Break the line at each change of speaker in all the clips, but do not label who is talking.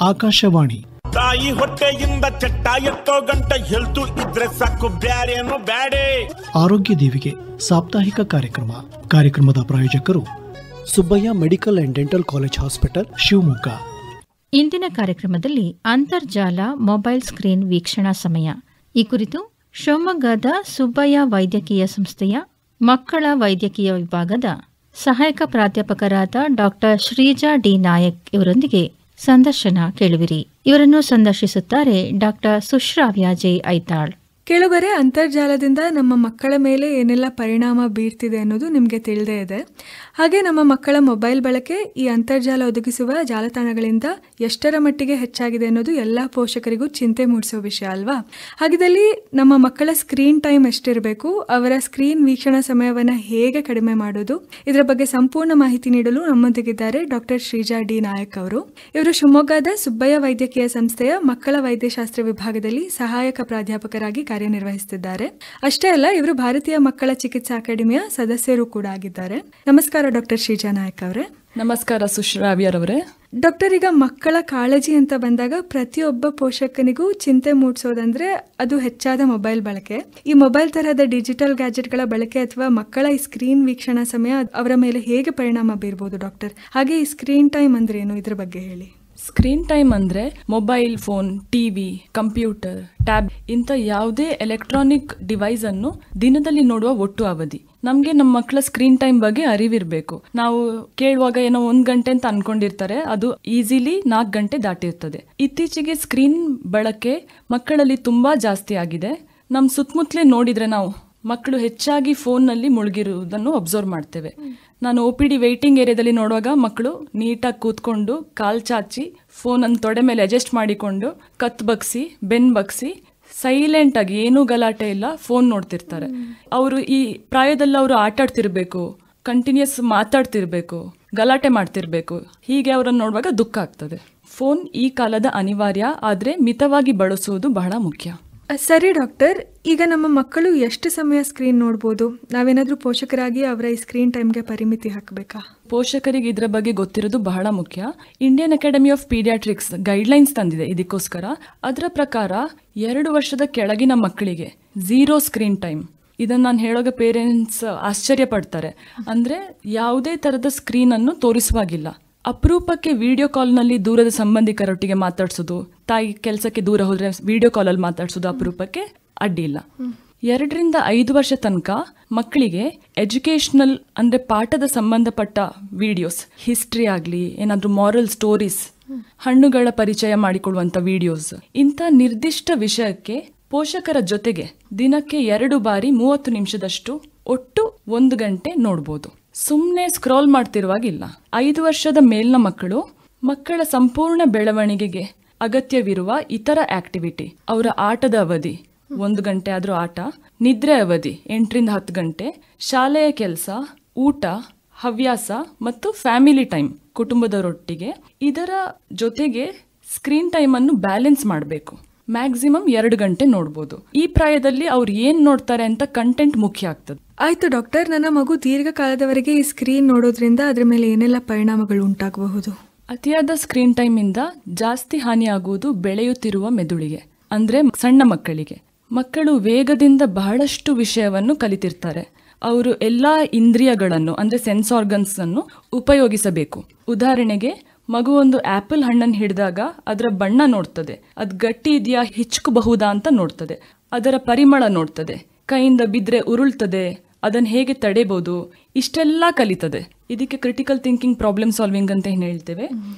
ಆಕಾಶವಾಣಿ.
ತಾಯಿ ಹೊಟ್ಟೆಯಿಂದ ಚಟ್ಟ ಎತ್ತೋ ಗಂಟ ಹೆಲ್ತು ಇದ್ರೆ ಸಾಕು, ಬ್ಯಾರೇನು ಬ್ಯಾಡೆ.
ಆರೋಗ್ಯ ದೇವಿಗೆ ಸಾಪ್ತಾಹಿಕ ಕಾರ್ಯಕ್ರಮದ ಪ್ರಾಯೋಜಕರು Subbaiah medical and dental college hospital, Shivamogga.
ಇಂದಿನ ಕಾರ್ಯಕ್ರಮದಲ್ಲಿ ಅಂತರ್ಜಾಲ ಮೊಬೈಲ್ ಸ್ಕ್ರೀನ್ ವೀಕ್ಷಣಾ ಸಮಯ ಈ ಕುರಿತು ಶಿವಮೊಗ್ಗದ ಸುಬ್ಬಯ್ಯ ವೈದ್ಯಕೀಯ ಸಂಸ್ಥೆಯ ಮಕ್ಕಳ ವೈದ್ಯಕೀಯ ವಿಭಾಗದ ಸಹಾಯಕ ಪ್ರಾಧ್ಯಾಪಕರಾದ ಡಾಕ್ಟರ್ ಶ್ರೀಜಾ ಡಿ ನಾಯಕ್ ಇವರೊಂದಿಗೆ ಸಂದರ್ಶನ ಕೇಳುವಿರಿ. ಇವರನ್ನು ಸಂದರ್ಶಿಸುತ್ತಾರೆ ಡಾಕ್ಟರ್ ಸುಶ್ರಾವ್ಯ ಜೆ ಐತಾಳ್.
ಕೇಳುಗರೆ, ಅಂತರ್ಜಾಲದಿಂದ ನಮ್ಮ ಮಕ್ಕಳ ಮೇಲೆ ಏನೆಲ್ಲ ಪರಿಣಾಮ ಬೀರ್ತಿದೆ ಅನ್ನೋದು ನಿಮಗೆ ತಿಳಿದೇ ಇದೆ. ಹಾಗೆ ನಮ್ಮ ಮಕ್ಕಳ ಮೊಬೈಲ್ ಬಳಕೆ ಈ ಅಂತರ್ಜಾಲ ಒದಗಿಸುವ ಜಾಲತಾಣಗಳಿಂದ ಎಷ್ಟರ ಮಟ್ಟಿಗೆ ಹೆಚ್ಚಾಗಿದೆ ಅನ್ನೋದು ಎಲ್ಲ ಪೋಷಕರಿಗೂ ಚಿಂತೆ ಮೂಡಿಸೋ ವಿಷಯ ಅಲ್ವಾ? ಹಾಗಿದ್ದಲ್ಲಿ ನಮ್ಮ ಮಕ್ಕಳ ಸ್ಕ್ರೀನ್ ಟೈಮ್ ಎಷ್ಟಿರಬೇಕು, ಅವರ ಸ್ಕ್ರೀನ್ ವೀಕ್ಷಣಾ ಸಮಯವನ್ನು ಹೇಗೆ ಕಡಿಮೆ ಮಾಡೋದು, ಇದರ ಬಗ್ಗೆ ಸಂಪೂರ್ಣ ಮಾಹಿತಿ ನೀಡಲು ನಮ್ಮೊಂದಿಗಿದ್ದಾರೆ ಡಾಕ್ಟರ್ ಶ್ರೀಜಾ ಡಿ ನಾಯಕ್ ಅವರು. ಇವರು ಶಿವಮೊಗ್ಗದ ಸುಬ್ಬಯ್ಯ ವೈದ್ಯಕೀಯ ಸಂಸ್ಥೆಯ ಮಕ್ಕಳ ವೈದ್ಯಶಾಸ್ತ್ರ ವಿಭಾಗದಲ್ಲಿ ಸಹಾಯಕ ಪ್ರಾಧ್ಯಾಪಕರಾಗಿ ಕಾರ್ಯನಿರ್ವಹಿಸುತ್ತಿದ್ದಾರೆ. ಅಷ್ಟೇ ಅಲ್ಲ, ಇವರು ಭಾರತೀಯ ಮಕ್ಕಳ ಚಿಕಿತ್ಸಾ ಅಕಾಡೆಮಿಯ ಸದಸ್ಯರು ಕೂಡ ಆಗಿದ್ದಾರೆ. ನಮಸ್ಕಾರ ಡಾಕ್ಟರ್ ಶ್ರೀಜಾ ನಾಯಕ್ ಅವರೇ.
ನಮಸ್ಕಾರ ಸುಶ್ರಾವ್ಯರವರೇ.
ಡಾಕ್ಟರ್, ಈಗ ಮಕ್ಕಳ ಕಾಳಜಿ ಅಂತ ಬಂದಾಗ ಪ್ರತಿಯೊಬ್ಬ ಪೋಷಕನಿಗೂ ಚಿಂತೆ ಮೂಡಿಸೋದಂದ್ರೆ ಅದು ಹೆಚ್ಚಾದ ಮೊಬೈಲ್ ಬಳಕೆ. ಈ ಮೊಬೈಲ್ ತರಹದ ಡಿಜಿಟಲ್ ಗ್ಯಾಜೆಟ್ಗಳ ಬಳಕೆ ಅಥವಾ ಮಕ್ಕಳ ಈ ಸ್ಕ್ರೀನ್ ವೀಕ್ಷಣಾ ಸಮಯ ಅವರ ಮೇಲೆ ಹೇಗೆ ಪರಿಣಾಮ ಬೀರ್ಬೋದು ಡಾಕ್ಟರ್? ಹಾಗೆ ಈ ಸ್ಕ್ರೀನ್ ಟೈಮ್ ಅಂದ್ರೆ ಏನು, ಇದ್ರ ಬಗ್ಗೆ ಹೇಳಿ.
ಸ್ಕ್ರೀನ್ ಟೈಮ್ ಅಂದರೆ mobile phone, TV, computer, tab ಇಂಥ ಯಾವುದೇ ಎಲೆಕ್ಟ್ರಾನಿಕ್ ಡಿವೈಸ್ ಅನ್ನು ದಿನದಲ್ಲಿ ನೋಡುವ ಒಟ್ಟು ಅವಧಿ. ನಮಗೆ ನಮ್ಮ ಮಕ್ಕಳ ಸ್ಕ್ರೀನ್ ಟೈಮ್ ಬಗ್ಗೆ ಅರಿವಿರಬೇಕು. ನಾವು ಕೇಳುವಾಗ ಏನೋ 1 ಗಂಟೆ ಅಂತ ಅನ್ಕೊಂಡಿರ್ತಾರೆ, ಅದು ಈಸಿಲಿ 4 ಗಂಟೆ ದಾಟಿರ್ತದೆ. ಇತ್ತೀಚೆಗೆ ಸ್ಕ್ರೀನ್ ಬಳಕೆ ಮಕ್ಕಳಲ್ಲಿ ತುಂಬಾ ಜಾಸ್ತಿ ಆಗಿದೆ. ನಮ್ಮ ಸುತ್ತಮುತ್ತಲೇ ನೋಡಿದ್ರೆ ನಾವು ಮಕ್ಕಳು ಹೆಚ್ಚಾಗಿ ಫೋನ್ನಲ್ಲಿ ಮುಳುಗಿರುವುದನ್ನು ಅಬ್ಸರ್ವ್ ಮಾಡ್ತೇವೆ. ನಾನು OPD ವೇಟಿಂಗ್ ಏರಿಯಾದಲ್ಲಿ ನೋಡುವಾಗ ಮಕ್ಕಳು ನೀಟಾಗಿ ಕೂತ್ಕೊಂಡು ಕಾಲ್ ಚಾಚಿ ಫೋನನ್ನು ತೊಡೆ ಮೇಲೆ ಅಡ್ಜಸ್ಟ್ ಮಾಡಿಕೊಂಡು ಕತ್ ಬಗ್ಸಿ ಬೆನ್ ಬಗ್ಸಿ ಸೈಲೆಂಟ್ ಆಗಿ, ಏನೂ ಗಲಾಟೆ ಇಲ್ಲ, ಫೋನ್ ನೋಡ್ತಿರ್ತಾರೆ. ಅವರು ಈ ಪ್ರಾಯದಲ್ಲಿ ಅವರು ಆಟಾಡ್ತಿರ್ಬೇಕು, ಕಂಟಿನ್ಯೂಸ್ ಮಾತಾಡ್ತಿರ್ಬೇಕು, ಗಲಾಟೆ ಮಾಡ್ತಿರ್ಬೇಕು. ಹೀಗೆ ಅವರನ್ನು ನೋಡುವಾಗ ದುಃಖ ಆಗ್ತದೆ. ಫೋನ್ ಈ ಕಾಲದ ಅನಿವಾರ್ಯ, ಆದರೆ ಮಿತವಾಗಿ ಬಳಸುವುದು ಬಹಳ ಮುಖ್ಯ.
ಸರಿ ಡಾಕ್ಟರ್, ಈಗ ನಮ್ಮ ಮಕ್ಕಳು ಎಷ್ಟು ಸಮಯ ಸ್ಕ್ರೀನ್ ನೋಡ್ಬೋದು? ನಾವೇನಾದ್ರೂ ಪೋಷಕರಾಗಿ ಅವರ ಈ ಸ್ಕ್ರೀನ್ ಟೈಮ್ಗೆ ಪರಿಮಿತಿ ಹಾಕಬೇಕಾ?
ಪೋಷಕರಿಗೆ ಇದರ ಬಗ್ಗೆ ಗೊತ್ತಿರೋದು ಬಹಳ ಮುಖ್ಯ. Indian academy of paediatrics guidelines ತಂದಿದೆ ಇದಕ್ಕೋಸ್ಕರ. ಅದರ ಪ್ರಕಾರ 2 ವರ್ಷದ ಕೆಳಗಿನ ಮಕ್ಕಳಿಗೆ 0 ಸ್ಕ್ರೀನ್ ಟೈಮ್. ಇದನ್ನು ನಾನು ಹೇಳೋಗ ಪೇರೆಂಟ್ಸ್ ಆಶ್ಚರ್ಯ ಪಡ್ತಾರೆ. ಅಂದರೆ ಯಾವುದೇ ಥರದ ಸ್ಕ್ರೀನನ್ನು ತೋರಿಸುವಾಗಿಲ್ಲ. ಅಪರೂಪಕ್ಕೆ ವಿಡಿಯೋ ಕಾಲ್ನಲ್ಲಿ ದೂರದ ಸಂಬಂಧಿಕರೊಟ್ಟಿಗೆ ಮಾತಾಡ್ಸೋದು, ತಾಯಿ ಕೆಲಸಕ್ಕೆ ದೂರ ಹೋದರೆ ವಿಡಿಯೋ ಕಾಲಲ್ಲಿ ಮಾತಾಡ್ಸೋದು ಅಪರೂಪಕ್ಕೆ ಅಡ್ಡಿ ಇಲ್ಲ. 2 ರಿಂದ 5 ವರ್ಷ ತನಕ ಮಕ್ಕಳಿಗೆ ಎಜುಕೇಷನಲ್ ಅಂದರೆ ಪಾಠದ ಸಂಬಂಧಪಟ್ಟ ವಿಡಿಯೋಸ್, ಹಿಸ್ಟ್ರಿ ಆಗಲಿ, ಏನಾದರೂ ಮಾರಲ್ ಸ್ಟೋರೀಸ್, ಹಣ್ಣುಗಳ ಪರಿಚಯ ಮಾಡಿಕೊಡುವಂಥ ವಿಡಿಯೋಸ್, ಇಂಥ ನಿರ್ದಿಷ್ಟ ವಿಷಯಕ್ಕೆ ಪೋಷಕರ ಜೊತೆಗೆ ದಿನಕ್ಕೆ 2 ಬಾರಿ 30 ನಿಮಿಷದಷ್ಟು ಒಟ್ಟು 1 ಗಂಟೆ ನೋಡ್ಬೋದು. ಸುಮ್ಮನೆ ಸ್ಕ್ರಾಲ್ ಮಾಡ್ತಿರುವಾಗಿಲ್ಲ. 5 ವರ್ಷದ ಮೇಲಿನ ಮಕ್ಕಳ ಸಂಪೂರ್ಣ ಬೆಳವಣಿಗೆಗೆ ಅಗತ್ಯವಿರುವ ಇತರ ಆಕ್ಟಿವಿಟಿ, ಅವರ ಆಟದ ಅವಧಿ 1 ಗಂಟೆ ಆದರೂ ಆಟ, ನಿದ್ರೆ ಅವಧಿ 8 ರಿಂದ 10 ಗಂಟೆ, ಶಾಲೆಯ ಕೆಲಸ, ಊಟ, ಹವ್ಯಾಸ ಮತ್ತು ಫ್ಯಾಮಿಲಿ ಟೈಮ್ ಕುಟುಂಬದವರೊಟ್ಟಿಗೆ, ಇದರ ಜೊತೆಗೆ ಸ್ಕ್ರೀನ್ ಟೈಮನ್ನು ಬ್ಯಾಲೆನ್ಸ್ ಮಾಡಬೇಕು. ಮ್ಯಾಕ್ಸಿಮಮ್ 2 ಗಂಟೆ ನೋಡ್ಬೋದು. ಈ ಪ್ರಾಯದಲ್ಲಿ ಅವ್ರು ಏನ್ ನೋಡ್ತಾರೆ ಅಂತ ಕಂಟೆಂಟ್ ಮುಖ್ಯ ಆಗ್ತದೆ.
ಆಯ್ತು ಡಾಕ್ಟರ್, ನನ್ನ ಮಗು ದೀರ್ಘಕಾಲದವರೆಗೆ ಈ ಸ್ಕ್ರೀನ್ ನೋಡೋದ್ರಿಂದ ಅದ್ರ ಮೇಲೆ ಏನೆಲ್ಲ ಪರಿಣಾಮಗಳು ಉಂಟಾಗಬಹುದು?
ಅತಿಯಾದ ಸ್ಕ್ರೀನ್ ಟೈಮ್ ಇಂದ ಜಾಸ್ತಿ ಹಾನಿಯಾಗುವುದು ಬೆಳೆಯುತ್ತಿರುವ ಮೆದುಳಿಗೆ, ಅಂದ್ರೆ ಸಣ್ಣ ಮಕ್ಕಳಿಗೆ. ಮಕ್ಕಳು ವೇಗದಿಂದ ಬಹಳಷ್ಟು ವಿಷಯವನ್ನು ಕಲಿತಿರ್ತಾರೆ. ಅವರು ಎಲ್ಲಾ ಇಂದ್ರಿಯಗಳನ್ನು ಅಂದ್ರೆ ಸೆನ್ಸ್ ಆರ್ಗನ್ಸ್ ಅನ್ನು ಉಪಯೋಗಿಸಬೇಕು. ಉದಾಹರಣೆಗೆ, ಮಗು ಒಂದು ಆಪಲ್ ಹಣ್ಣನ್ನು ಹಿಡಿದಾಗ ಅದರ ಬಣ್ಣ ನೋಡ್ತದೆ, ಅದು ಗಟ್ಟಿ ಇದೆಯಾ, ಹಿಚ್ಕಬಹುದಾ ಅಂತ ನೋಡ್ತದೆ, ಅದರ ಪರಿಮಳ ನೋಡ್ತದೆ, ಕೈಯಿಂದ ಬಿದ್ದರೆ ಉರುಳ್ತದೆ, ಅದನ್ನು ಹೇಗೆ ತಡೆಬಹುದು, ಇಷ್ಟೆಲ್ಲ ಕಲಿತದೆ. ಇದಕ್ಕೆ ಕ್ರಿಟಿಕಲ್ ಥಿಂಕಿಂಗ್, ಪ್ರಾಬ್ಲಮ್ ಸಾಲ್ವಿಂಗ್ ಅಂತ ಏನು ಹೇಳ್ತೇವೆ.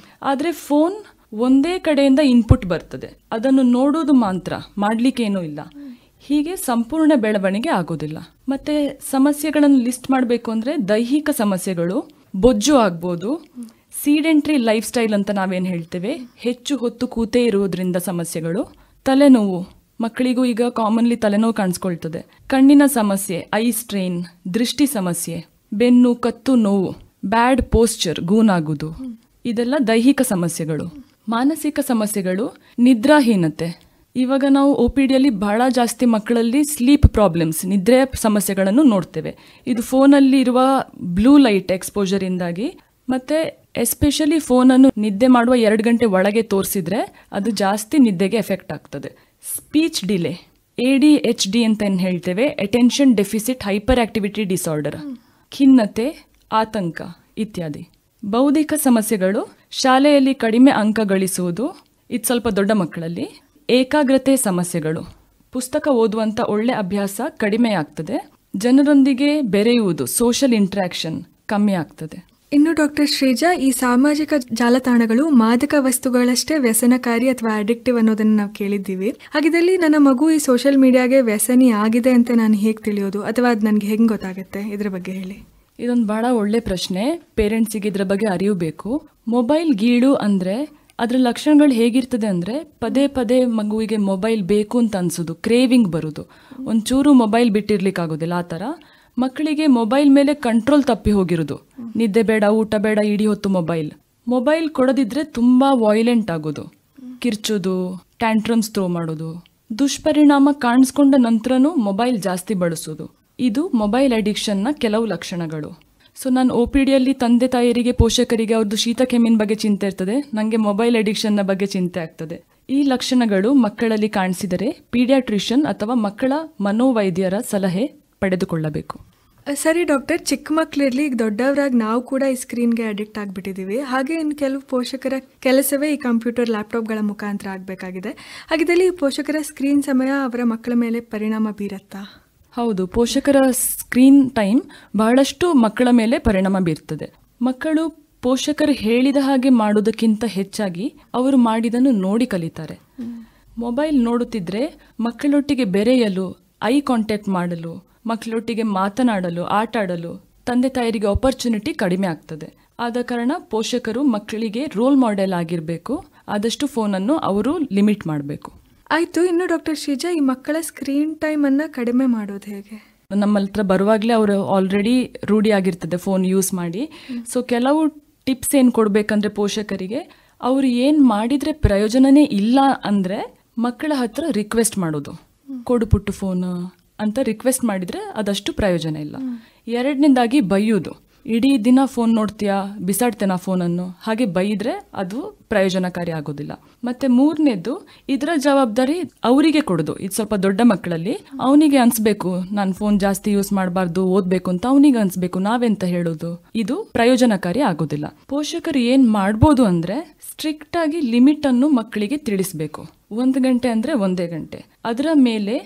ಆದರೆ ಫೋನ್ ಒಂದೇ ಕಡೆಯಿಂದ ಇನ್ಪುಟ್ ಬರ್ತದೆ, ಅದನ್ನು ನೋಡೋದು ಮಾತ್ರ, ಮಾಡ್ಲಿಕ್ಕೇನೂ ಇಲ್ಲ. ಹೀಗೆ ಸಂಪೂರ್ಣ ಬೆಳವಣಿಗೆ ಆಗೋದಿಲ್ಲ. ಮತ್ತೆ ಸಮಸ್ಯೆಗಳನ್ನು ಲಿಸ್ಟ್ ಮಾಡಬೇಕು ಅಂದರೆ ದೈಹಿಕ ಸಮಸ್ಯೆಗಳು, ಬೊಜ್ಜು ಆಗ್ಬೋದು, ಸೀಡೆಂಟ್ರಿ ಲೈಫ್ ಸ್ಟೈಲ್ ಅಂತ ನಾವೇನು ಹೇಳ್ತೇವೆ, ಹೆಚ್ಚು ಹೊತ್ತು ಕೂತೇ ಇರುವುದರಿಂದ ಸಮಸ್ಯೆಗಳು, ತಲೆನೋವು, ಮಕ್ಕಳಿಗೂ ಈಗ ಕಾಮನ್ಲಿ ತಲೆನೋವು ಕಾಣಿಸ್ಕೊಳ್ತದೆ, ಕಣ್ಣಿನ ಸಮಸ್ಯೆ, ಐ ಸ್ಟ್ರೈನ್, ದೃಷ್ಟಿ ಸಮಸ್ಯೆ, ಬೆನ್ನು ಕತ್ತು ನೋವು, ಬ್ಯಾಡ್ ಪೋಸ್ಚರ್, ಗೂನಾಗುವುದು, ಇದೆಲ್ಲ ದೈಹಿಕ ಸಮಸ್ಯೆಗಳು. ಮಾನಸಿಕ ಸಮಸ್ಯೆಗಳು, ನಿದ್ರಾಹೀನತೆ. ಇವಾಗ ನಾವು OPDಯಲ್ಲಿ ಬಹಳ ಜಾಸ್ತಿ ಮಕ್ಕಳಲ್ಲಿ ಸ್ಲೀಪ್ ಪ್ರಾಬ್ಲಮ್ಸ್, ನಿದ್ರೆ ಸಮಸ್ಯೆಗಳನ್ನು ನೋಡ್ತೇವೆ. ಇದು ಫೋನಲ್ಲಿ ಇರುವ ಬ್ಲೂ ಲೈಟ್ ಎಕ್ಸ್ಪೋಜರಿಂದಾಗಿ. ಮತ್ತೆ ಎಸ್ಪೆಷಲಿ ಫೋನನ್ನು ನಿದ್ದೆ ಮಾಡುವ 2 ಗಂಟೆ ಒಳಗೆ ತೋರಿಸಿದ್ರೆ ಅದು ಜಾಸ್ತಿ ನಿದ್ದೆಗೆ ಎಫೆಕ್ಟ್ ಆಗ್ತದೆ. ಸ್ಪೀಚ್ ಡಿಲೇ, ADHD ಅಂತ ಏನು ಹೇಳ್ತೇವೆ, attention deficit hyperactivity disorder, ಖಿನ್ನತೆ, ಆತಂಕ ಇತ್ಯಾದಿ. ಬೌದ್ಧಿಕ ಸಮಸ್ಯೆಗಳು, ಶಾಲೆಯಲ್ಲಿ ಕಡಿಮೆ ಅಂಕ ಗಳಿಸುವುದು, ಇದು ಸ್ವಲ್ಪ ದೊಡ್ಡ ಮಕ್ಕಳಲ್ಲಿ. ಏಕಾಗ್ರತೆ ಸಮಸ್ಯೆಗಳು, ಪುಸ್ತಕ ಓದುವಂಥ ಒಳ್ಳೆ ಅಭ್ಯಾಸ ಕಡಿಮೆ ಆಗ್ತದೆ. ಜನರೊಂದಿಗೆ ಬೆರೆಯುವುದು, ಸೋಷಿಯಲ್ ಇಂಟ್ರಾಕ್ಷನ್ ಕಮ್ಮಿ ಆಗ್ತದೆ.
ಇನ್ನು ಡಾಕ್ಟರ್ ಶ್ರೀಜಾ, ಈ ಸಾಮಾಜಿಕ ಜಾಲತಾಣಗಳು ಮಾದಕ ವಸ್ತುಗಳಷ್ಟೇ ವ್ಯಸನಕಾರಿ ಅಥವಾ ಅಡಿಕ್ಟಿವ್ ಅನ್ನೋದನ್ನು ನಾವು ಕೇಳಿದ್ದೀವಿ. ಹಾಗಿದ್ದಲ್ಲಿ ನನ್ನ ಮಗು ಈ ಸೋಷಿಯಲ್ ಮೀಡಿಯಾಗೆ ವ್ಯಸನಿ ಆಗಿದೆ ಅಂತ ನಾನು ಹೇಗೆ ತಿಳಿಯೋದು, ಅಥವಾ ಅದು ನನಗೆ ಹೆಂಗೆ ಗೊತ್ತಾಗುತ್ತೆ, ಇದ್ರ ಬಗ್ಗೆ ಹೇಳಿ.
ಇದೊಂದು ಬಹಳ ಒಳ್ಳೆ ಪ್ರಶ್ನೆ. ಪೇರೆಂಟ್ಸಿಗೆ ಇದ್ರ ಬಗ್ಗೆ ಅರಿಯಬೇಕು. ಮೊಬೈಲ್ ಗೀಳು ಅಂದರೆ ಅದರ ಲಕ್ಷಣಗಳು ಹೇಗಿರ್ತದೆ ಅಂದರೆ, ಪದೇ ಪದೇ ಮಗುವಿಗೆ ಮೊಬೈಲ್ ಬೇಕು ಅಂತ ಅನ್ಸೋದು, ಕ್ರೇವಿಂಗ್ ಬರೋದು, ಒಂಚೂರು ಮೊಬೈಲ್ ಬಿಟ್ಟಿರ್ಲಿಕ್ಕಾಗೋದಿಲ್ಲ. ಆ ಥರ ಮಕ್ಕಳಿಗೆ ಮೊಬೈಲ್ ಮೇಲೆ ಕಂಟ್ರೋಲ್ ತಪ್ಪಿ ಹೋಗಿರೋದು, ನಿದ್ದೆ ಬೇಡ, ಊಟ ಬೇಡ, ಇಡೀ ಹೊತ್ತು ಮೊಬೈಲ್ ಕೊಡದಿದ್ರೆ ತುಂಬ ವಾಯ್ಲೆಂಟ್ ಆಗೋದು, ಕಿರ್ಚೋದು, ಟ್ಯಾಂಟ್ರಮ್ಸ್ ಥ್ರೋ ಮಾಡೋದು, ದುಷ್ಪರಿಣಾಮ ಕಾಣಿಸ್ಕೊಂಡ ನಂತರನೂ ಮೊಬೈಲ್ ಜಾಸ್ತಿ ಬಳಸೋದು. ಇದು ಮೊಬೈಲ್ ಅಡಿಕ್ಷನ್ನ ಕೆಲವು ಲಕ್ಷಣಗಳು. ಸೊ ನಾನು OPDಯಲ್ಲಿ ತಂದೆ ತಾಯರಿಗೆ, ಪೋಷಕರಿಗೆ ಅವ್ರದ್ದು ಶೀತ ಕೆಮ್ಮಿನ ಬಗ್ಗೆ ಚಿಂತೆ ಇರ್ತದೆ, ನನಗೆ ಮೊಬೈಲ್ ಅಡಿಕ್ಷನ್ನ ಬಗ್ಗೆ ಚಿಂತೆ ಆಗ್ತದೆ. ಈ ಲಕ್ಷಣಗಳು ಮಕ್ಕಳಲ್ಲಿ ಕಾಣಿಸಿದರೆ ಪೀಡಿಯಾಟ್ರಿಷಿಯನ್ ಅಥವಾ ಮಕ್ಕಳ ಮನೋವೈದ್ಯರ ಸಲಹೆ ಪಡೆದುಕೊಳ್ಳಬೇಕು.
ಸರಿ ಡಾಕ್ಟರ್, ಚಿಕ್ಕ ಮಕ್ಕಳಿರಲಿ, ಈಗ ದೊಡ್ಡವರಾಗಿ ನಾವು ಕೂಡ ಈ ಸ್ಕ್ರೀನ್ಗೆ ಅಡಿಕ್ಟ್ ಆಗಿಬಿಟ್ಟಿದ್ದೀವಿ. ಹಾಗೆ ಇನ್ನು ಕೆಲವು ಪೋಷಕರ ಕೆಲಸವೇ ಈ ಕಂಪ್ಯೂಟರ್, ಲ್ಯಾಪ್ಟಾಪ್ಗಳ ಮುಖಾಂತರ ಆಗಬೇಕಾಗಿದೆ. ಹಾಗಿದ್ದಲ್ಲಿ ಈ ಪೋಷಕರ ಸ್ಕ್ರೀನ್ ಸಮಯ ಅವರ ಮಕ್ಕಳ ಮೇಲೆ ಪರಿಣಾಮ ಬೀರತ್ತಾ?
ಹೌದು, ಪೋಷಕರ ಸ್ಕ್ರೀನ್ ಟೈಮ್ ಬಹಳಷ್ಟು ಮಕ್ಕಳ ಮೇಲೆ ಪರಿಣಾಮ ಬೀರ್ತದೆ. ಮಕ್ಕಳು ಪೋಷಕರು ಹೇಳಿದ ಹಾಗೆ ಮಾಡೋದಕ್ಕಿಂತ ಹೆಚ್ಚಾಗಿ ಅವರು ಮಾಡಿದನ್ನು ನೋಡಿ ಕಲಿತಾರೆ. ಮೊಬೈಲ್ ನೋಡುತ್ತಿದ್ರೆ ಮಕ್ಕಳೊಟ್ಟಿಗೆ ಬೆರೆಯಲು, ಐ ಕಾಂಟ್ಯಾಕ್ಟ್ ಮಾಡಲು, ಮಕ್ಕಳೊಟ್ಟಿಗೆ ಮಾತನಾಡಲು, ಆಟ ಆಡಲು ತಂದೆ ತಾಯರಿಗೆ ಆಪರ್ಚುನಿಟಿ ಕಡಿಮೆ ಆಗ್ತದೆ. ಆದ ಕಾರಣ ಪೋಷಕರು ಮಕ್ಕಳಿಗೆ ರೋಲ್ ಮಾಡೆಲ್ ಆಗಿರಬೇಕು. ಆದಷ್ಟು ಫೋನನ್ನು ಅವರು ಲಿಮಿಟ್ ಮಾಡಬೇಕು.
ಆಯಿತು. ಇನ್ನು ಡಾಕ್ಟರ್ ಶ್ರೀಜಾ, ಈ ಮಕ್ಕಳ ಸ್ಕ್ರೀನ್ ಟೈಮನ್ನು ಕಡಿಮೆ ಮಾಡೋದು ಹೇಗೆ?
ನಮ್ಮ ಹತ್ರ ಬರುವಾಗಲೇ ಅವರು ಆಲ್ರೆಡಿ ರೂಢಿ ಆಗಿರ್ತದೆ ಫೋನ್ ಯೂಸ್ ಮಾಡಿ. ಸೊ ಕೆಲವು ಟಿಪ್ಸ್ ಏನು ಕೊಡಬೇಕಂದ್ರೆ ಪೋಷಕರಿಗೆ, ಅವರು ಏನು ಮಾಡಿದರೆ ಪ್ರಯೋಜನನೇ ಇಲ್ಲ ಅಂದರೆ ಮಕ್ಕಳ ಹತ್ರ ರಿಕ್ವೆಸ್ಟ್ ಮಾಡೋದು, ಕೊಡು ಪುಟ್ಟು ಫೋನ್ ಅಂತ ರಿಕ್ವೆಸ್ಟ್ ಮಾಡಿದರೆ ಅದಷ್ಟು ಪ್ರಯೋಜನ ಇಲ್ಲ. ಎರಡನೇದಾಗಿ ಬೈಯೋದು, ಇಡೀ ದಿನ ಫೋನ್ ನೋಡ್ತೀಯಾ, ಬಿಸಾಡ್ತೇನಾ ಫೋನನ್ನು, ಹಾಗೆ ಬೈದ್ರೆ ಅದು ಪ್ರಯೋಜನಕಾರಿ ಆಗೋದಿಲ್ಲ. ಮತ್ತೆ ಮೂರನೇದು, ಇದರ ಜವಾಬ್ದಾರಿ ಅವರಿಗೆ ಕೊಡೋದು. ಇದು ಸ್ವಲ್ಪ ದೊಡ್ಡ ಮಕ್ಕಳಲ್ಲಿ ಅವನಿಗೆ ಅನ್ಸ್ಬೇಕು ನಾನು ಫೋನ್ ಜಾಸ್ತಿ ಯೂಸ್ ಮಾಡಬಾರ್ದು, ಓದ್ಬೇಕು ಅಂತ ಅವನಿಗೆ ಅನ್ಸ್ಬೇಕು, ನಾವೆಂತ ಹೇಳೋದು, ಇದು ಪ್ರಯೋಜನಕಾರಿ ಆಗೋದಿಲ್ಲ. ಪೋಷಕರು ಏನ್ ಮಾಡ್ಬೋದು ಅಂದ್ರೆ, ಸ್ಟ್ರಿಕ್ಟ್ ಆಗಿ ಲಿಮಿಟ್ ಅನ್ನು ಮಕ್ಕಳಿಗೆ ತಿಳಿಸ್ಬೇಕು. 1 ಗಂಟೆ ಅಂದ್ರೆ 1 ಗಂಟೆ, ಅದರ ಮೇಲೆ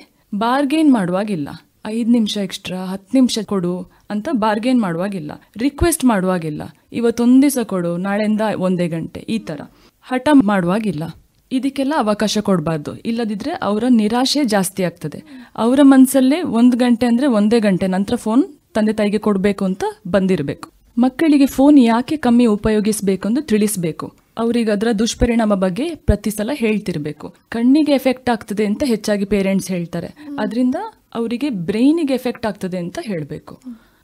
ಬಾರ್ಗೇನ್ ಮಾಡುವಾಗಿಲ್ಲ. 5 ನಿಮಿಷ ಎಕ್ಸ್ಟ್ರಾ, 10 ನಿಮಿಷ ಕೊಡು ಅಂತ ಬಾರ್ಗೇನ್ ಮಾಡುವಾಗಿಲ್ಲ. ರಿಕ್ವೆಸ್ಟ್ ಮಾಡುವಾಗಿಲ್ಲ, ಇವತ್ತೊಂದು ದಿವಸ ಕೊಡು, ನಾಳೆಯಿಂದ 1 ಗಂಟೆ, ಈ ಥರ ಹಠ ಮಾಡುವಾಗಿಲ್ಲ. ಇದಕ್ಕೆಲ್ಲ ಅವಕಾಶ ಕೊಡಬಾರ್ದು. ಇಲ್ಲದಿದ್ರೆ ಅವರ ನಿರಾಶೆ ಜಾಸ್ತಿ ಆಗ್ತದೆ. ಅವರ ಮನಸ್ಸಲ್ಲೇ 1 ಗಂಟೆ ಅಂದರೆ 1 ಗಂಟೆ, ನಂತರ ಫೋನ್ ತಂದೆ ತಾಯಿಗೆ ಕೊಡಬೇಕು ಅಂತ ಬಂದಿರಬೇಕು. ಮಕ್ಕಳಿಗೆ ಫೋನ್ ಯಾಕೆ ಕಮ್ಮಿ ಉಪಯೋಗಿಸಬೇಕು ಅಂತ ತಿಳಿಸ್ಬೇಕು. ಅವ್ರಿಗೆ ಅದರ ದುಷ್ಪರಿಣಾಮ ಬಗ್ಗೆ ಪ್ರತಿ ಸಲ ಹೇಳ್ತಿರ್ಬೇಕು. ಕಣ್ಣಿಗೆ ಎಫೆಕ್ಟ್ ಆಗ್ತದೆ ಅಂತ ಹೆಚ್ಚಾಗಿ ಪೇರೆಂಟ್ಸ್ ಹೇಳ್ತಾರೆ, ಅದರಿಂದ ಅವರಿಗೆ ಬ್ರೈನಿಗೆ ಎಫೆಕ್ಟ್ ಆಗ್ತದೆ ಅಂತ ಹೇಳಬೇಕು.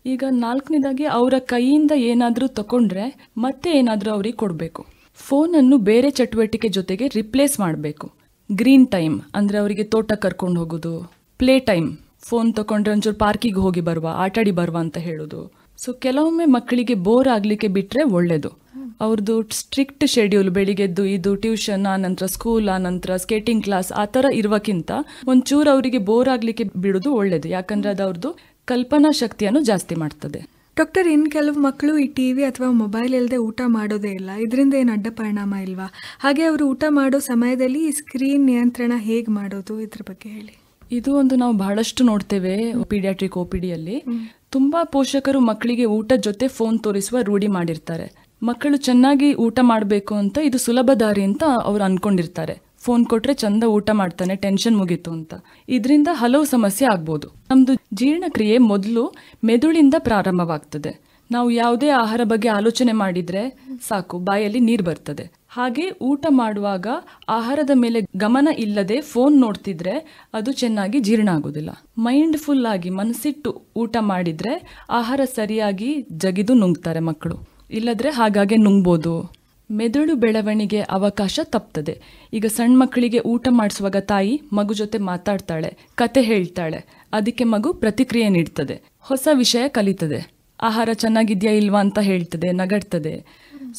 ಈಗ 4ನೇದಾಗಿ ಅವರ ಕೈಯಿಂದ ಏನಾದರೂ ತಗೊಂಡ್ರೆ ಮತ್ತೆ ಏನಾದರೂ ಅವ್ರಿಗೆ ಕೊಡಬೇಕು. ಫೋನನ್ನು ಬೇರೆ ಚಟುವಟಿಕೆ ಜೊತೆಗೆ ರಿಪ್ಲೇಸ್ ಮಾಡಬೇಕು. ಗ್ರೀನ್ ಟೈಮ್ ಅಂದರೆ ಅವರಿಗೆ ತೋಟ ಕರ್ಕೊಂಡು ಹೋಗೋದು, ಪ್ಲೇ ಟೈಮ್, ಫೋನ್ ತಗೊಂಡ್ರೆ ಒಂಚೂರು ಪಾರ್ಕಿಗೆ ಹೋಗಿ ಬರುವ, ಆಟಾಡಿ ಬರುವ ಅಂತ ಹೇಳೋದು. ಸೊ ಕೆಲವೊಮ್ಮೆ ಮಕ್ಕಳಿಗೆ ಬೋರ್ ಆಗಲಿಕ್ಕೆ ಬಿಟ್ಟರೆ ಒಳ್ಳೆಯದು. ಅವ್ರದ್ದು ಸ್ಟ್ರಿಕ್ಟ್ ಶೆಡ್ಯೂಲ್, ಬೆಳಿಗ್ಗೆದ್ದು ಇದು ಟ್ಯೂಷನ್, ಆನಂತರ ಸ್ಕೂಲ್, ಆನಂತರ ಸ್ಕೇಟಿಂಗ್ ಕ್ಲಾಸ್ ಆ ಥರ ಇರುವಕ್ಕಿಂತ ಒಂಚೂರು ಅವರಿಗೆ ಬೋರ್ ಆಗಲಿಕ್ಕೆ ಬಿಡೋದು ಒಳ್ಳೆಯದು. ಯಾಕಂದರೆ ಅದು ಅವ್ರದ್ದು ಕಲ್ಪನಾ ಶಕ್ತಿಯನ್ನು ಜಾಸ್ತಿ ಮಾಡ್ತದೆ.
ಡಾಕ್ಟರ್, ಇನ್ನು ಕೆಲವು ಮಕ್ಕಳು ಈ TV ಅಥವಾ ಮೊಬೈಲ್ ಇಲ್ಲದೆ ಊಟ ಮಾಡೋದೇ ಇಲ್ಲ, ಇದರಿಂದ ಏನು ಅಡ್ಡ ಪರಿಣಾಮ ಇಲ್ವಾ? ಹಾಗೆ ಅವರು ಊಟ ಮಾಡೋ ಸಮಯದಲ್ಲಿ ಈ ಸ್ಕ್ರೀನ್ ನಿಯಂತ್ರಣ ಹೇಗೆ ಮಾಡೋದು, ಇದ್ರ ಬಗ್ಗೆ ಹೇಳಿ.
ಇದು ಒಂದು ನಾವು ಬಹಳಷ್ಟು ನೋಡ್ತೇವೆ ಪೀಡಿಯಾಟ್ರಿಕ್ OPDಯಲ್ಲಿ. ತುಂಬಾ ಪೋಷಕರು ಮಕ್ಕಳಿಗೆ ಊಟದ ಜೊತೆ ಫೋನ್ ತೋರಿಸುವ ರೂಢಿ ಮಾಡಿರ್ತಾರೆ. ಮಕ್ಕಳು ಚೆನ್ನಾಗಿ ಊಟ ಮಾಡಬೇಕು ಅಂತ ಇದು ಸುಲಭ ದಾರಿ ಅಂತ ಅವ್ರು ಅನ್ಕೊಂಡಿರ್ತಾರೆ. ಫೋನ್ ಕೊಟ್ರೆ ಚಂದ ಊಟ ಮಾಡ್ತಾನೆ, ಟೆನ್ಷನ್ ಮುಗೀತು ಅಂತ. ಇದರಿಂದ ಹಲವು ಸಮಸ್ಯೆ ಆಗ್ಬೋದು. ನಮ್ದು ಜೀರ್ಣಕ್ರಿಯೆ ಮೊದಲು ಮೆದುಳಿಂದ ಪ್ರಾರಂಭವಾಗ್ತದೆ. ನಾವು ಯಾವುದೇ ಆಹಾರ ಬಗ್ಗೆ ಆಲೋಚನೆ ಮಾಡಿದ್ರೆ ಸಾಕು, ಬಾಯಲ್ಲಿ ನೀರು ಬರ್ತದೆ. ಹಾಗೆ ಊಟ ಮಾಡುವಾಗ ಆಹಾರದ ಮೇಲೆ ಗಮನ ಇಲ್ಲದೆ ಫೋನ್ ನೋಡ್ತಿದ್ರೆ ಅದು ಚೆನ್ನಾಗಿ ಜೀರ್ಣ ಆಗೋದಿಲ್ಲ. ಮೈಂಡ್ಫುಲ್ ಆಗಿ ಮನಸ್ಸಿಟ್ಟು ಊಟ ಮಾಡಿದ್ರೆ ಆಹಾರ ಸರಿಯಾಗಿ ಜಗಿದು ನುಂಗ್ತಾರೆ ಮಕ್ಕಳು. ಇಲ್ಲದ್ರೆ ಹಾಗಾಗಿ ನುಂಗ್ಬೋದು. ಮೆದುಳು ಬೆಳವಣಿಗೆ ಅವಕಾಶ ತಪ್ತದೆ. ಈಗ ಸಣ್ಣ ಮಕ್ಕಳಿಗೆ ಊಟ ಮಾಡಿಸುವಾಗ ತಾಯಿ ಮಗು ಜೊತೆ ಮಾತಾಡ್ತಾಳೆ, ಕತೆ ಹೇಳ್ತಾಳೆ, ಅದಕ್ಕೆ ಮಗು ಪ್ರತಿಕ್ರಿಯೆ ನೀಡ್ತದೆ, ಹೊಸ ವಿಷಯ ಕಲಿತದೆ, ಆಹಾರ ಚೆನ್ನಾಗಿದ್ಯಾ ಇಲ್ವಾ ಅಂತ ಹೇಳ್ತದೆ, ನಗಡ್ತದೆ.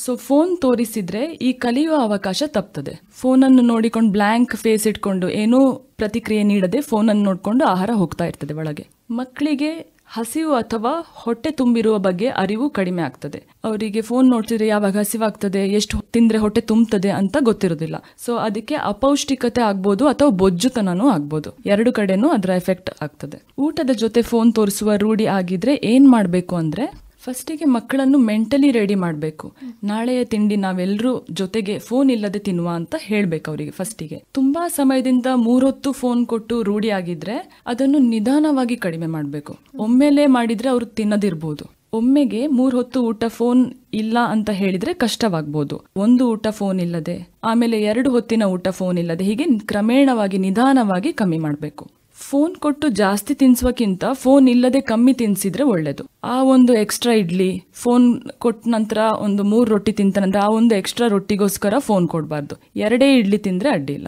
ಸೊ ಫೋನ್ ತೋರಿಸಿದ್ರೆ ಈ ಕಲಿಯುವ ಅವಕಾಶ ತಪ್ತದೆ. ಫೋನನ್ನು ನೋಡಿಕೊಂಡು ಬ್ಲ್ಯಾಂಕ್ ಫೇಸ್ ಇಟ್ಕೊಂಡು ಏನೂ ಪ್ರತಿಕ್ರಿಯೆ ನೀಡದೆ ಫೋನನ್ನು ನೋಡಿಕೊಂಡು ಆಹಾರ ಹೋಗ್ತಾ ಇರ್ತದೆ ಒಳಗೆ. ಮಕ್ಕಳಿಗೆ ಹಸಿವು ಅಥವಾ ಹೊಟ್ಟೆ ತುಂಬಿರುವ ಬಗ್ಗೆ ಅರಿವು ಕಡಿಮೆ ಆಗ್ತದೆ. ಅವರಿಗೆ ಫೋನ್ ನೋಡ್ತಿದ್ರೆ ಯಾವಾಗ ಹಸಿವಾಗ್ತದೆ, ಎಷ್ಟು ತಿಂದ್ರೆ ಹೊಟ್ಟೆ ತುಂಬುತ್ತದೆ ಅಂತ ಗೊತ್ತಿರೋದಿಲ್ಲ. ಸೊ ಅದಕ್ಕೆ ಅಪೌಷ್ಟಿಕತೆ ಆಗ್ಬೋದು ಅಥವಾ ಬೊಜ್ಜುತನೂ ಆಗ್ಬೋದು. ಎರಡು ಕಡೆನೂ ಅದರ ಎಫೆಕ್ಟ್ ಆಗ್ತದೆ. ಊಟದ ಜೊತೆ ಫೋನ್ ತೋರಿಸುವ ರೂಢಿ ಆಗಿದ್ರೆ ಏನ್ ಮಾಡಬೇಕು ಅಂದ್ರೆ, ಫಸ್ಟಿಗೆ ಮಕ್ಕಳನ್ನು ಮೆಂಟಲಿ ರೆಡಿ ಮಾಡಬೇಕು. ನಾಳೆಯ ತಿಂಡಿ ನಾವೆಲ್ಲರೂ ಜೊತೆಗೆ ಫೋನ್ ಇಲ್ಲದೆ ತಿನ್ನುವ ಅಂತ ಹೇಳ್ಬೇಕು ಅವರಿಗೆ. ಫಸ್ಟಿಗೆ ತುಂಬಾ ಸಮಯದಿಂದ 3 ಹೊತ್ತು ಫೋನ್ ಕೊಟ್ಟು ರೂಢಿ ಆಗಿದ್ರೆ ಅದನ್ನು ನಿಧಾನವಾಗಿ ಕಡಿಮೆ ಮಾಡಬೇಕು. ಒಮ್ಮೆಲೆ ಮಾಡಿದ್ರೆ ಅವರು ತಿನ್ನದಿರ್ಬೋದು. ಒಮ್ಮೆಗೆ 3 ಹೊತ್ತು ಊಟ ಫೋನ್ ಇಲ್ಲ ಅಂತ ಹೇಳಿದ್ರೆ ಕಷ್ಟವಾಗ್ಬೋದು. 1 ಊಟ ಫೋನ್ ಇಲ್ಲದೆ, ಆಮೇಲೆ 2 ಹೊತ್ತಿನ ಊಟ ಫೋನ್ ಇಲ್ಲದೆ, ಹೀಗೆ ಕ್ರಮೇಣವಾಗಿ ನಿಧಾನವಾಗಿ ಕಮ್ಮಿ ಮಾಡಬೇಕು. ಫೋನ್ ಕೊಟ್ಟು ಜಾಸ್ತಿ ತಿನ್ಸೋಕ್ಕಿಂತ ಫೋನ್ ಇಲ್ಲದೆ ಕಮ್ಮಿ ತಿನ್ಸಿದ್ರೆ ಒಳ್ಳೇದು. ಆ ಒಂದು ಎಕ್ಸ್ಟ್ರಾ ಇಡ್ಲಿ ಫೋನ್ ಕೊಟ್ಟ ನಂತರ ಒಂದು 3 ರೊಟ್ಟಿ ತಿಂತ ನಂತರ ಆ ಒಂದು ಎಕ್ಸ್ಟ್ರಾ ರೊಟ್ಟಿಗೋಸ್ಕರ ಫೋನ್ ಕೊಡಬಾರ್ದು. 2 ಇಡ್ಲಿ ತಿಂದ್ರೆ ಅಡ್ಡಿಲ್ಲ.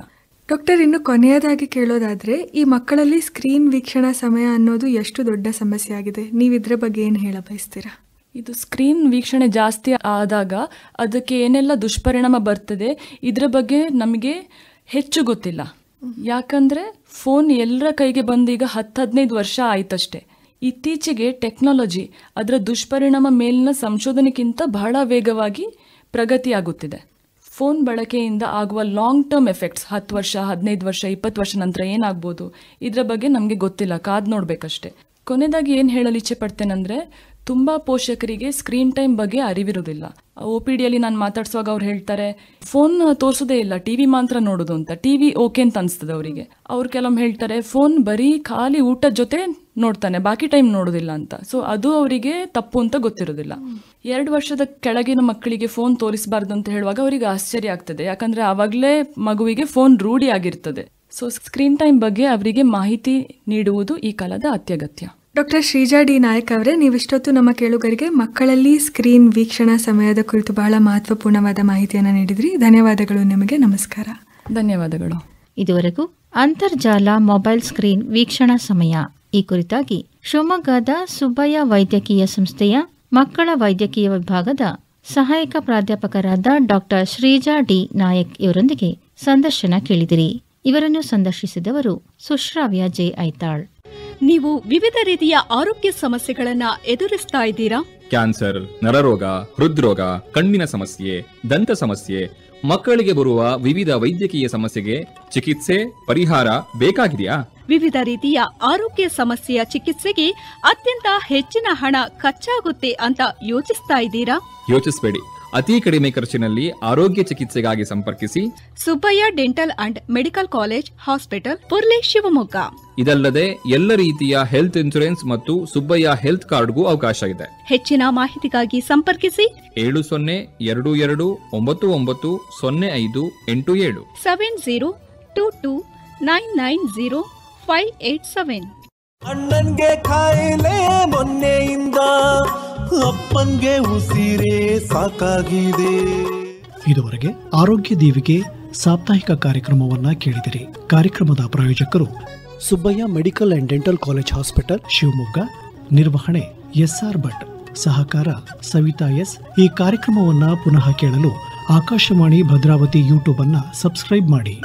ಡಾಕ್ಟರ್, ಇನ್ನು ಕೊನೆಯದಾಗಿ ಕೇಳೋದಾದ್ರೆ, ಈ ಮಕ್ಕಳಲ್ಲಿ ಸ್ಕ್ರೀನ್ ವೀಕ್ಷಣಾ ಸಮಯ ಅನ್ನೋದು ಎಷ್ಟು ದೊಡ್ಡ ಸಮಸ್ಯೆ ಆಗಿದೆ, ನೀವು ಇದ್ರ ಬಗ್ಗೆ ಏನು ಹೇಳ ಬಯಸ್ತೀರಾ?
ಇದು ಸ್ಕ್ರೀನ್ ವೀಕ್ಷಣೆ ಜಾಸ್ತಿ ಆದಾಗ ಅದಕ್ಕೆ ಏನೆಲ್ಲ ದುಷ್ಪರಿಣಾಮ ಬರ್ತದೆ ಇದ್ರ ಬಗ್ಗೆ ನಮಗೆ ಹೆಚ್ಚು ಗೊತ್ತಿಲ್ಲ. ಯಾಕಂದ್ರೆ ಫೋನ್ ಎಲ್ಲರ ಕೈಗೆ ಬಂದು ಈಗ 10-15 ವರ್ಷ ಆಯ್ತಷ್ಟೇ. ಇತ್ತೀಚೆಗೆ ಟೆಕ್ನಾಲಜಿ ಅದರ ದುಷ್ಪರಿಣಾಮ ಮೇಲಿನ ಸಂಶೋಧನೆಗಿಂತ ಬಹಳ ವೇಗವಾಗಿ ಪ್ರಗತಿಯಾಗುತ್ತಿದೆ. ಫೋನ್ ಬಳಕೆಯಿಂದ ಆಗುವ ಲಾಂಗ್ ಟರ್ಮ್ ಎಫೆಕ್ಟ್ಸ್ 10 ವರ್ಷ 15 ವರ್ಷ 20 ವರ್ಷ ನಂತರ ಏನಾಗ್ಬೋದು ಇದರ ಬಗ್ಗೆ ನಮಗೆ ಗೊತ್ತಿಲ್ಲ, ಕಾದ್ ನೋಡ್ಬೇಕಷ್ಟೆ. ಕೊನೆಯದಾಗಿ ಏನು ಹೇಳಲು ಇಚ್ಛೆ ಪಡ್ತೇನೆಂದ್ರೆ, ತುಂಬಾ ಪೋಷಕರಿಗೆ ಸ್ಕ್ರೀನ್ ಟೈಮ್ ಬಗ್ಗೆ ಅರಿವಿರುವುದಿಲ್ಲ. OPD ಅಲ್ಲಿ ನಾನು ಮಾತಾಡ್ಸುವಾಗ ಅವ್ರು ಹೇಳ್ತಾರೆ ಫೋನ್ ತೋರಿಸೋದೇ ಇಲ್ಲ, ಟಿವಿ ಮಾತ್ರ ನೋಡೋದು ಅಂತ. ಟಿವಿ ಓಕೆ ಅಂತ ಅನಿಸ್ತದೆ ಅವರಿಗೆ. ಅವ್ರು ಕೆಲವೊಮ್ಮೆ ಹೇಳ್ತಾರೆ ಫೋನ್ ಬರೀ ಖಾಲಿ ಊಟದ ಜೊತೆ ನೋಡ್ತಾನೆ, ಬಾಕಿ ಟೈಮ್ ನೋಡೋದಿಲ್ಲ ಅಂತ. ಸೊ ಅದು ಅವರಿಗೆ ತಪ್ಪು ಅಂತ ಗೊತ್ತಿರೋದಿಲ್ಲ. 2 ವರ್ಷದ ಕೆಳಗಿನ ಮಕ್ಕಳಿಗೆ ಫೋನ್ ತೋರಿಸಬಾರ್ದು ಅಂತ ಹೇಳುವಾಗ ಅವರಿಗೆ ಆಶ್ಚರ್ಯ ಆಗ್ತದೆ. ಯಾಕಂದ್ರೆ ಆವಾಗಲೇ ಮಗುವಿಗೆ ಫೋನ್ ರೂಢಿ ಆಗಿರ್ತದೆ. ಸೊ ಸ್ಕ್ರೀನ್ ಟೈಮ್ ಬಗ್ಗೆ ಅವರಿಗೆ ಮಾಹಿತಿ ನೀಡುವುದು ಈ ಕಾಲದ ಅತ್ಯಗತ್ಯ.
ಡಾಕ್ಟರ್ ಶ್ರೀಜಾ ಡಿ ನಾಯಕ್ ಅವರೇ, ನೀವಿಷ್ಟೊತ್ತು ನಮ್ಮ ಕೇಳುಗರಿಗೆ ಮಕ್ಕಳಲ್ಲಿ ಸ್ಕ್ರೀನ್ ವೀಕ್ಷಣಾ ಸಮಯದ ಕುರಿತು ಬಹಳ ಮಹತ್ವಪೂರ್ಣವಾದ ಮಾಹಿತಿಯನ್ನು ನೀಡಿದ್ರಿ. ಧನ್ಯವಾದಗಳು ನಿಮಗೆ. ನಮಸ್ಕಾರ.
ಧನ್ಯವಾದಗಳು.
ಇದುವರೆಗೂ ಅಂತರ್ಜಾಲ ಮೊಬೈಲ್ ಸ್ಕ್ರೀನ್ ವೀಕ್ಷಣಾ ಸಮಯ ಈ ಕುರಿತಾಗಿ ಶಿವಮೊಗ್ಗದ ಸುಬ್ಬಯ್ಯ ವೈದ್ಯಕೀಯ ಸಂಸ್ಥೆಯ ಮಕ್ಕಳ ವೈದ್ಯಕೀಯ ವಿಭಾಗದ ಸಹಾಯಕ ಪ್ರಾಧ್ಯಾಪಕರಾದ ಡಾಕ್ಟರ್ ಶ್ರೀಜಾ ಡಿ ನಾಯಕ್ ಇವರೊಂದಿಗೆ ಸಂದರ್ಶನ ಕೇಳಿದಿರಿ. ಇವರನ್ನು ಸಂದರ್ಶಿಸಿದವರು ಸುಶ್ರಾವ್ಯ ಜೆ ಐತಾಳ್.
ನೀವು ವಿವಿಧ ರೀತಿಯ ಆರೋಗ್ಯ ಸಮಸ್ಯೆಗಳನ್ನ ಎದುರಿಸ್ತಾ ಇದ್ದೀರಾ?
ಕ್ಯಾನ್ಸರ್, ನರರೋಗ, ಹೃದ್ರೋಗ, ಕಣ್ಣಿನ ಸಮಸ್ಯೆ, ದಂತ ಸಮಸ್ಯೆ, ಮಕ್ಕಳಿಗೆ ಬರುವ ವಿವಿಧ ವೈದ್ಯಕೀಯ ಸಮಸ್ಯೆಗೆ ಚಿಕಿತ್ಸೆ ಪರಿಹಾರ ಬೇಕಾಗಿದೆಯಾ?
ವಿವಿಧ ರೀತಿಯ ಆರೋಗ್ಯ ಸಮಸ್ಯೆಯ ಚಿಕಿತ್ಸೆಗೆ ಅತ್ಯಂತ ಹೆಚ್ಚಿನ ಹಣ ಖರ್ಚಾಗುತ್ತೆ ಅಂತ ಯೋಚಿಸ್ತಾ ಇದ್ದೀರಾ?
ಯೋಚಿಸಬೇಡಿ. ಅತಿ ಕಡಿಮೆ ಖರ್ಚಿನಲ್ಲಿ ಆರೋಗ್ಯ ಚಿಕಿತ್ಸೆಗಾಗಿ ಸಂಪರ್ಕಿಸಿ
Subbaiah dental and medical college hospital, Purle, Shivamogga.
ಇದಲ್ಲದೆ ಎಲ್ಲ ರೀತಿಯ ಹೆಲ್ತ್ ಇನ್ಶೂರೆನ್ಸ್ ಮತ್ತು ಸುಬ್ಬಯ್ಯ ಹೆಲ್ತ್ ಕಾರ್ಡ್ಗೂ ಅವಕಾಶ ಇದೆ.
ಹೆಚ್ಚಿನ ಮಾಹಿತಿಗಾಗಿ ಸಂಪರ್ಕಿಸಿ
7020990587
7022990587.
ಅಣ್ಣನ್ಗೆ ಕಾಯಿಲೆ ಮೊನ್ನೆಯಿಂದ, ಅಪ್ಪನ್ಗೆ ಉಸಿರೇ ಸಾಕಾಗಿದೆ.
ಇದುವರೆಗೆ ಆರೋಗ್ಯ ದೀವಿಗೆ ಸಾಪ್ತಾಹಿಕ ಕಾರ್ಯಕ್ರಮವನ್ನ ಕೇಳಿದಿರಿ. ಕಾರ್ಯಕ್ರಮದ ಪ್ರಾಯೋಜಕರು Subbaiah medical and dental college hospital, Shivamogga. ನಿರ್ವಹಣೆ SR ಭಟ್, ಸಹಕಾರ ಸವಿತಾ S. ಈ ಕಾರ್ಯಕ್ರಮವನ್ನ ಪುನಃ ಕೇಳಲು ಆಕಾಶವಾಣಿ ಭದ್ರಾವತಿ ಯೂಟ್ಯೂಬ್ ಅನ್ನ ಸಬ್ಸ್ಕ್ರೈಬ್ ಮಾಡಿ.